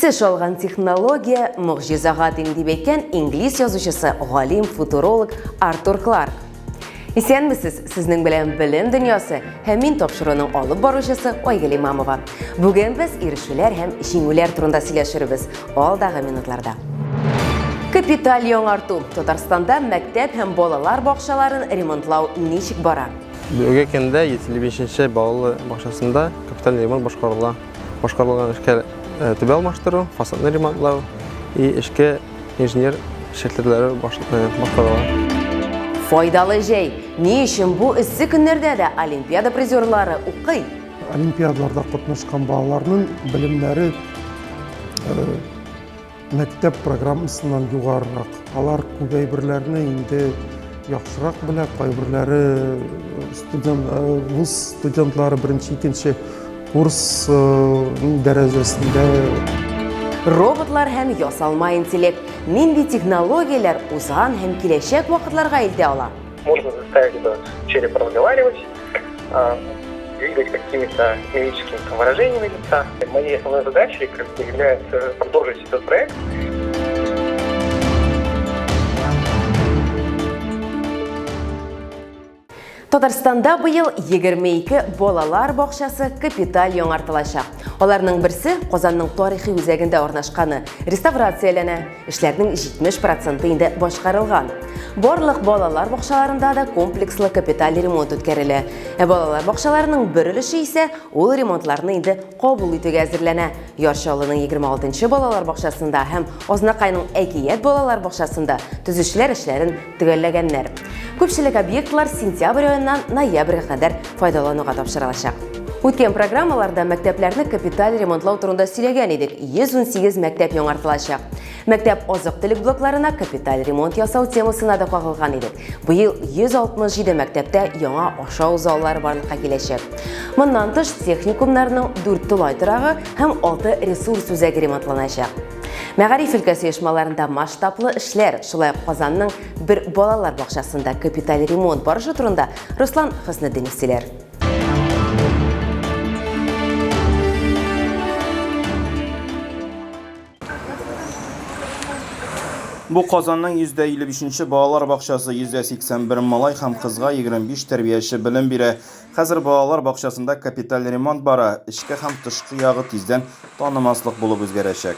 Үсеш алган технология мөгъҗизага тиң дип әйткән инглиз язучысы, галим, футуролог Артур Кларк. Исәнмесез, сезнең белән белем дөньясы һәм мин тапшыруның алып баручысы Айгөл Имамова. Бүген без ирешүләр һәм җиңүләр турында сөйләшербез алдагы минутларда. Капиталь яңарту. Татарстанда мәктәп һәм балалар бакчаларын ремонтлау ничек бара? Бүгенге көндә 75-нче балалар бакчасында капиталь ремонт башкарылган эшкә төбә алмаштыру, фасадны ремонтлау и эшкә инженер шәкертләре башкарыла. Файдалы җәй. Ни өчен бу эссе көннәрдә дә олимпиада призерлары укый? Олимпиадаларда катнашкан балаларның белемнәре мәктәп программасыннан югарырак. Алар күбәйберләрне инде яхшырак белә, кайберләре студентлары беренче, икенче курс дәрәҗәсендә. Роботлар һәм ясалма интеллект. Нинди технологияләр узган һәм киләчәк вакытларга илтә ала? Можно заставить этот череп разговаривать, двигать какими-то мимическими выражениями лица. Моей основной задачей является продолжить этот проект. Татарстанда быел 22 балалар бакчасы капиталь яңартылачак. Аларның берсе Казанның тарихи үзәгендә орнашканы реставрацияләнә. Эшләрнең 70% инде башкарылган. Барлык балалар бакчаларында да комплекслы капиталь ремонт үткәрелә. Балалар бакчаларының бер өлеше исә ул ремонтларны инде кабул итүгә әзерләнә. Яршалының 26-нчы балалар бакчасында һәм Азнакайның Әкият балалар бакчасында төзүчеләр эшләрен төгәлләгәннәр. Күпчелек объектлар сентябрь аеннан ноябрьгә кадәр файдалануга тапшырылачак. Үткән программаларда мәктәпләрне капиталь ремонтлау турында сөйләгән идек. 118 мәктәп яңартылачак. Мәктәп азык-төлек блокларына капиталь ремонт ясау темасына да кагылган идек. Быел 167 мәктәптә яңа ашау заллары барлыкка киләчәк. Моннан тыш техникумнарның 4 тулай торагы һәм 6 ресурс үзәге ремонтланачак. Мәгариф өлкәсе оешмаларында масштаблы эшләр, шулай Казанның бер балалар бакчасында капиталь ремонт барышы турында Руслан Хөснетдинов сөйләр. Бу Казанның 155-нче балалар бакчасы, 181 малай һәм кызга 25 тәрбияче белем бирә. Хәзер балалар бакчасында капиталь ремонт бара, эчке һәм тышкы ягы тиздән танымаслык булып үзгәрәчәк.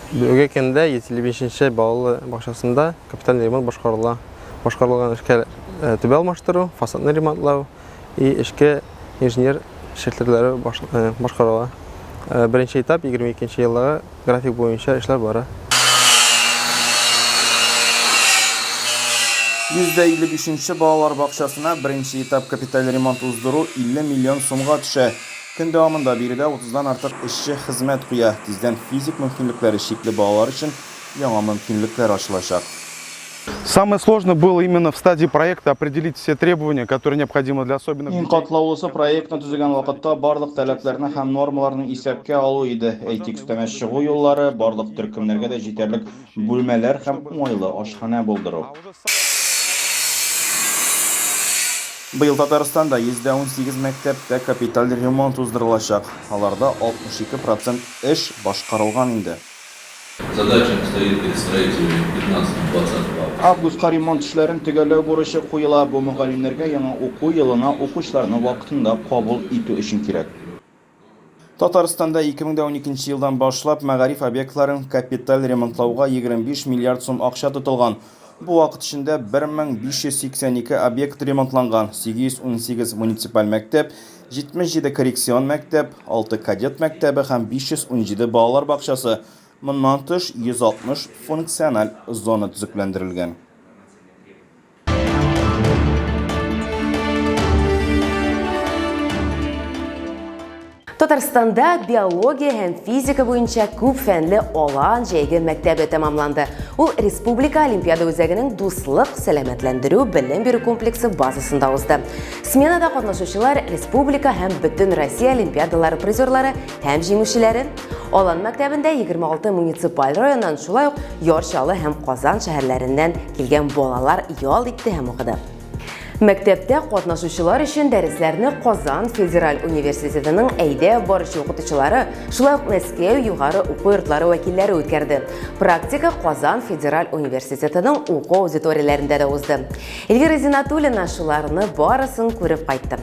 Бүгенге көндә 75-нче балалар бакчасында капиталь ремонт башкарылган эшкә төбә алмаштыру, фасадны ремонтлау и эшкә инженер шәкертләре башкарыла. Беренче этап 22-нче елга график буенча эшләр бара. 155-нче балалар бакчасына беренче этап капиталь ремонт уздыру 50 миллион сумга төшә. Көн дәвамында биредә 30-дан артык эшче хезмәт куя. Тиздән физик мөмкинлекләре шикле балалар өчен яңа мөмкинлекләр ачылачак. Самое сложное было именно в стадии проекта определить все требования, которые необходимы для особенных Иң катлаулысы проектны төзегән вакытта барлык таләпләрне һәм нормаларны исәпкә алу иде. Әйтик, өстәмә чыгу юллары, барлык төркемнәргә дә җитәрлек бүлмәләр һәм уңайлы ашхана булдыру. Быел Татарстанда 118 мәктәптә капиталь ремонт уздырылачак. Аларда 62% эш башкарылган инде. Задача стоит перед строителями 15-20 Августка ремонт эшләрен төгәлләү бурычы куела. Бу мөгаллимнәргә яңа уку елына укучыларны вакытында кабул итү өчен кирәк. Татарстанда 2012 елдан башлап мәгариф объектларын капиталь ремонтлауга 25 миллиард сум акча тотылган. Бу вакыт эчендә 1582 объект ремонтланган, 818 муниципаль мәктәп, 77 коррекцион мәктәп, 6 кадет мәктәбе һәм 517 балалар бакчасы. Моннан тыш 160 функциональ зона төзекләндерелгән. Татарстанда биология һәм физика буенча күп фәнле алан җәйге мәктәбе тәмамланды. Ул Республика Олимпиада үзәгенең дуслык, сәламәтләндерү, белем бирү комплексы базасында узды. Сменада катнашучылар республика һәм бөтен Россия олимпиадалары призерлары һәм җиңүчеләре. Алан мәктәбендә 26 муниципаль районнан, шулай ук Яршалы һәм Казан шәһәрләреннән килгән балалар ял итте һәм укыды. Мәктәптә катнашучылар өчен дәресләрне Казан Федераль университетының әйдә баручы укытучылары, шулай ук Мәскәү югары уку йортлары вәкилләре үткәрде. Практика Казан Федераль университетының уку аудиторияләрендә дә узды. Эльвира Зинатуллина шуларны барысын күреп кайтты.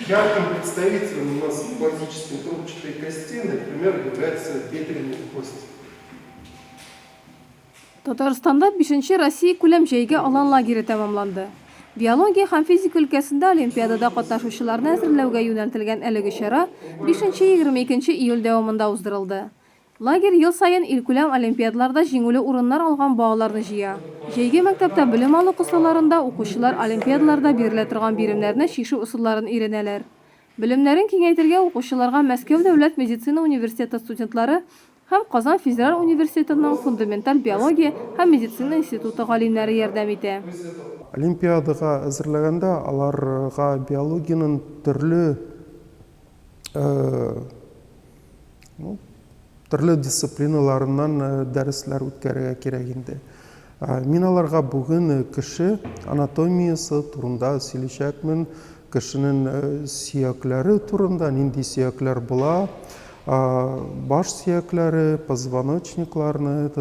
Ярким представителем у нас классической трубчатой кости, например, является бедренная кость. Татарстанда 5-нче Россия күләм җәйге алан лагере тәмамланды. Биология һәм физика өлкәсендә олимпиадада катнашучыларны әзерләүгә юнәлтелгән әлеге чара 5-22 июль дәвамында уздырылды. Лагерь ел сайын илкүләм олимпиадаларда җиңүле урыннар алган балаларны җыя. Җәйге мәктәптә белем алу кысаларында укучылар олимпиадаларда бирелә торган биремнәрне чишү усулларын өйрәнәләр. Белемнәрен киңәйтергә укучыларга Мәскәү дәүләт медицина университеты студентлары һәм Казан Федераль университетының фундаменталь биология һәм медицина институты галимнәре ярдәм итә. Олимпиадаға әзерләгәндә аларга биологияның төрле дисциплиналарыннан дәресләр үткәрергә кирәк инде. Мин аларга бүген кеше анатомиясы турында сөйләшәкмен, кешенең сөякләре турында, нинди сөякләр була, баш сөякләре, позвоночникларны,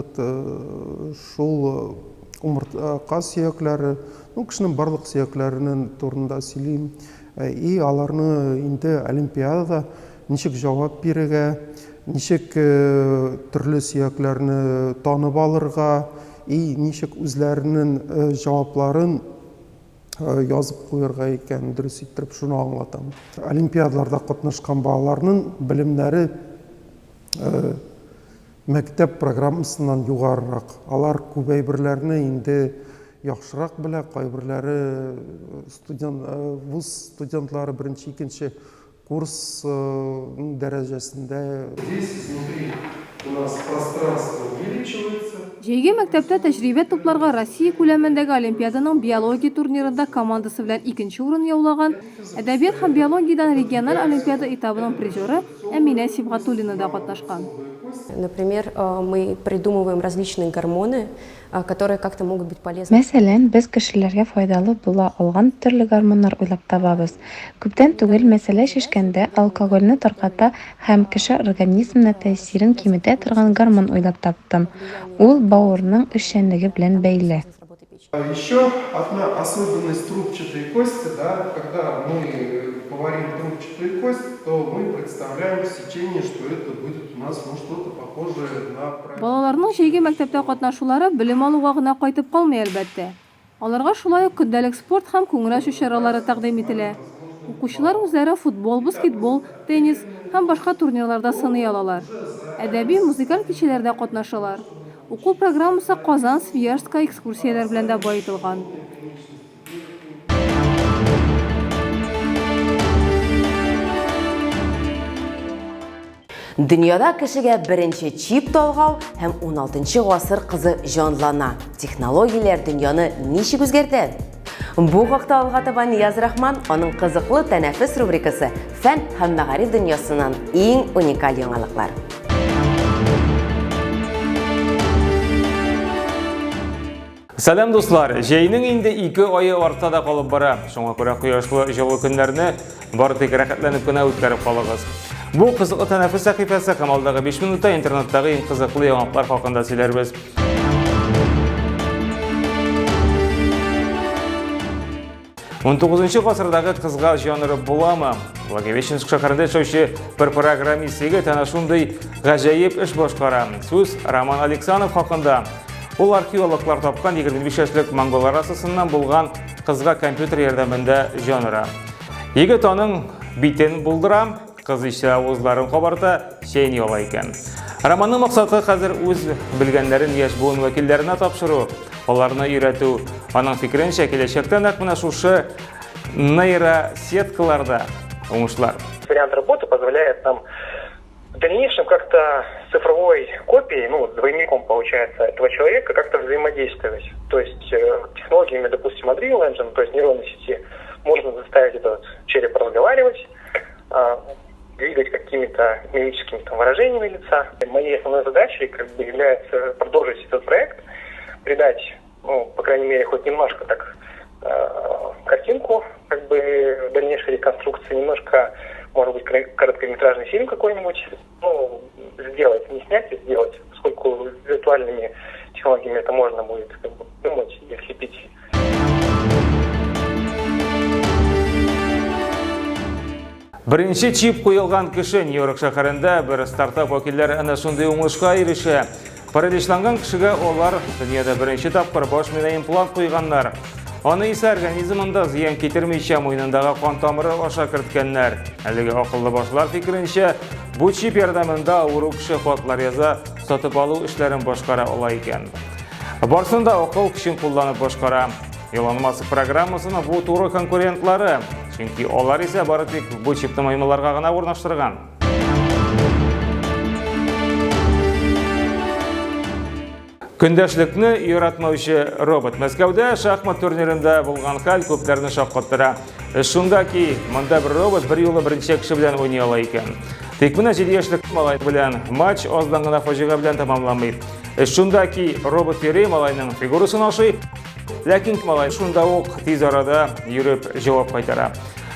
шул умыртка сөякләре, кешенең барлык сөякләренең турында сөйлим. И аларны инде олимпиадада ничек җавап бирергә, ничек төрле сөякләрне танып алырга, и ничек үзләренең җавапларын язып куярга икән, дөрес итеп шуны аңлатам. Олимпиадаларда катнашкан балаларның белемнәре мәктәп программасыннан югарырак. Алар күп әйберләрне инде яхшырак белә, кайберләре вуз студентлары 1-2 курс дәрәҗәсендә. Здесь внутри у нас пространство увеличивается. Җәйге мәктәптә тәҗрибә тупларга Россия күләмендәге олимпиаданың биология турнирында командасы белән 2нче урын яулаган әдәбият һәм биологиядән региональ олимпиада этабының призеры Әминә Сибгатуллина да катнашкан. Например, мы придумываем различные гормоны, которые как-то могут быть полезны. Мәсәлән, без кешеләргә файдалы була алган төрле гормоннар уйлап табабыз. Күптән түгел мәсьәлә шишкәндә алкогольне тарката һәм кеше организмына тәэсирен киметә торган гормон уйлап таптым. Ул бауырның эшчәнлеге белән бәйле. Еще одна особенность трубчатой кости, когда мы поварим трубчатую кость, то мы представляем сечение, что это будет у нас что-то похожее на... Балаларның җәйге мәктәптә катнашулары белем алуга гына кайтып калмый әлбәттә. Аларга шулай ук көндәлек спорт һәм күңел ачу чаралары тәкъдим ителә. Укучылар үзләре футбол, баскетбол, теннис һәм башка турнирларда сыный алалар. Әдәби, музыкаль кичәләрдә катнашалар. Уку программасы Казан Свияжска экскурсияләр белән дә баетылган. Дөньяда кешегә беренче чип талгау һәм 16-нчы гасыр кызы җанлана. Технологияләр дөньяны ничек үзгәртә? Бу хакта алга таба Нияз Рахман аның кызыклы тәнәфес рубрикасы фән һәм мәгариф дөньясыннан иң уникаль яңалыклар. Сәлам дуслар, җәйнең инде 2 айы артта калып бара. Шуңа күрә кояшлы җылы көннәрне бары тик рәхәтләнеп кенә үткәреп калыгыз. Бу кызыклы тәнәфес сәхифәсе Камалдагы 5 минутта интернеттагы иң кызыклы яңалыклар хакында сөйләрбез. 19-нчы гасырдагы кызга жанры буламы? Благовещенск шәһәрендә яшәүче бер программист егет әнә шундый гаҗәеп эш башкара. Сүз Роман Александров хакында. Ул археологлар тапкан 25 яшьлек монголлар расасыннан булган кызга компьютер ярдәмендә жанры. Егет аның битен булдыра, кыз исә авызларын кабарта, чәйни ала икән. Романның максаты хәзер үз белгәннәрен яшь буын вәкилләренә тапшыру, аларны өйрәтү. Аның фикеренчә, киләчәктә нәкъ менә шушы нейросеткаларда уңышлар. Вариант работы позволяет нам в дальнейшем как-то с цифровой копией, двойником получается, этого человека как-то взаимодействовать. То есть технологиями, допустим, Unreal Engine, то есть нейронной сети, можно заставить этот череп разговаривать, двигать какими-то мимическими выражениями лица. Моей основной задачей является продолжить этот проект, придать, по крайней мере, хоть немножко так картинку дальнейшей реконструкции, немножко, может быть, короткометражный фильм какой-нибудь, сделать, не снять, а сделать, поскольку виртуальными технологиями это можно будет думать и слепить. Бірінші чип қойылған кіші Нью-Йорк шәһәрендә бір стартап вәкилләре әнә шундый уңышка ирешә. Параличланган кешегә олар дөньяда беренче тапкыр баш миенә имплант куйганнар. Аны исә организмында зыян китермичә муенындагы кан тамыры аша керткәннәр. Әлеге акыллы башлар фикеренчә, бу чип ярдәмендә авыру кеше хатлар яза, сатып алу эшләрен башкара ала икән. Барсында акыл көчен кулланып башкара. Elon Musk программасына бу туры конкурентлары, чөнки алар исә бары тик бу чипны маймылларга гына урнаштырган. Көндәшлекне яратмаучы робот Мәскәүдә шахмат турнирында булган хәл күпләрне шаккаттыра. Шунда ки, монда бер робот бер юлы беренче кеше белән уйный ала икән. Тик менә 7 яшьлек малай белән матч аздан гына фаҗига белән тамамланмый. Шунда ки, робот йөри малайның фигурасын ашый, ләкин малай шунда ук тиз арада йөреп җавап кайтара.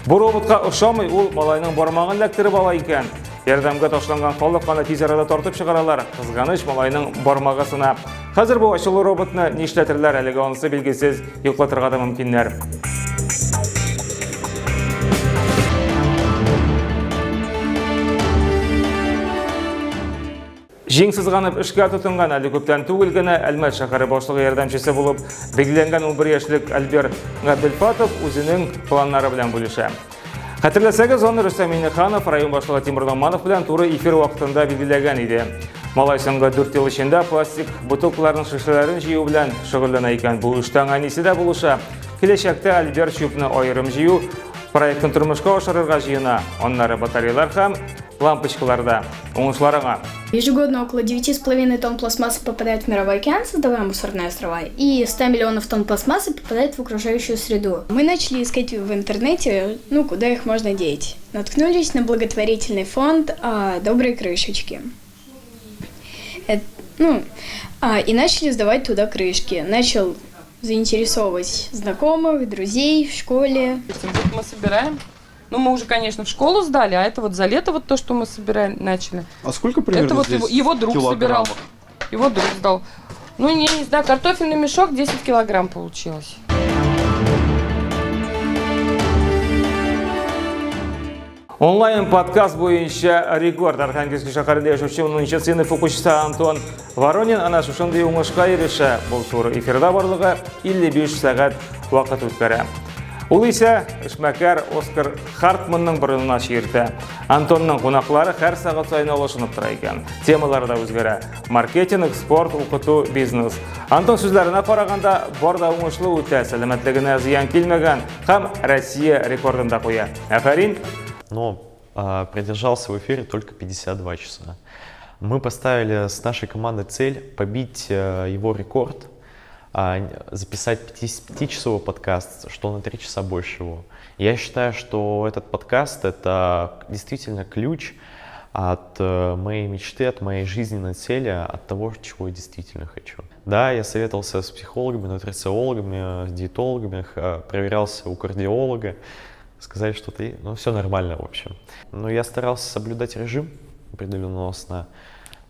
Бу роботка ошамый, ул малайның бармагын эләктереп ала икән. Ярдәмгә ташланган халык аны тиз арада тартып чыгаралар. Кызганыч малайның бармагысына. Хәзер бу ачылу роботны нишләтерләр, әлегә анысы билгесез, йоклатырга да мөмкиннәр. Җиңсезганып эшкә тотынган әле күптән түгел генә Әлмәт шәһәре башлыгы ярдәмчесе булып билгеләнгән 11 яшьлек Альбер Габделфатов үзенең планнары белән бүлешә. Хәтерләсәгез, аны Рөстәм Миңнеханов район башлыгы Тимур Даманов белән туры эфир вакытында билгеләгән иде. Малай соңгы 4 ел эчендә пластик бутылкаларның шешәләрен җыю белән шөгыльләнә икән. Бу эштән әнисе дә булыша. Киләчәктә Альбер чүпне аерым җыю проектын тормышка ашырырга җыена. Аннары батареялар һәм лампочкаларда. Уңышларыңа. Ежегодно около 9,5 тонн пластмассы попадает в мировой океан, создавая мусорные острова, и 100 миллионов тонн пластмассы попадает в окружающую среду. Мы начали искать в интернете, куда их можно деть. Наткнулись на благотворительный фонд «Добрые крышечки». И начали сдавать туда крышки. Начал заинтересовывать знакомых, друзей в школе. Мы собираем. Мы уже, конечно, в школу сдали, а это вот за лето вот то, что мы собирали, начали. А сколько примерно это вот здесь его друг собирал. Его друг сдал. Я не знаю, картофельный мешок 10 килограмм получилось. Онлайн подкаст буенча рекорд. Архангельск шәһәрендә яшәүче 10 сыйныф укучысы Антон Воронин ана шушындый уңышка ирешә. Бу туры эфирда барлыгы 55 сәгать вакыт үткәрә. Ул исә эшмәкәр Оскар Хартманның борынына чиертә. Антонның кунаклары һәр сәгать саен алышынып тора икән. Темалары да үзгәрә. Маркетинг, спорт, укыту, бизнес. Антон сүзләренә караганда, бар да уңышлы үтә, сәламәтлегенә зыян килмәгән һәм Россия рекордын да куя. Афарин. Продержался в эфире только 52 часа. Мы поставили с нашей командой цель побить его рекорд, записать 55-часовой подкаст, что на 3 часа больше его. Я считаю, что этот подкаст — это действительно ключ от моей мечты, от моей жизненной цели, от того, чего я действительно хочу. Да, я советовался с психологами, нутрициологами, с диетологами, проверялся у кардиолога. Сказали, что все нормально, в общем. Но я старался соблюдать режим определенного сна.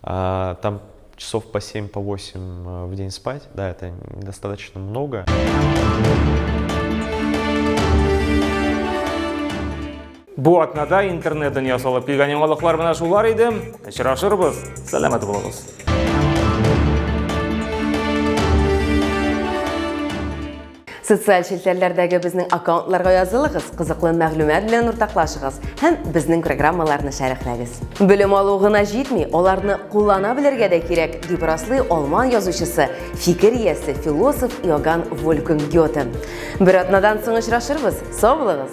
Там часов по 7, по 8 в день спать. Да, это недостаточно много. Бу атнада интернеттан ясалып килгән яңалыклар менә шулар иде. Очрашырбыз. Сәламәт булыгыз. Социаль челтәрләрдәге безнең аккаунтларга язылыгыз, кызыклы мәгълүмат белән уртаклашыгыз һәм безнең программаларны шәрехләгез. Белем алу гына җитми, аларны куллана белергә дә кирәк, дип раслый алман язучысы, фикер иясе, философ Иоганн Вольфганг Гёте. Бер атнадан соң очрашырбыз. Сау булыгыз.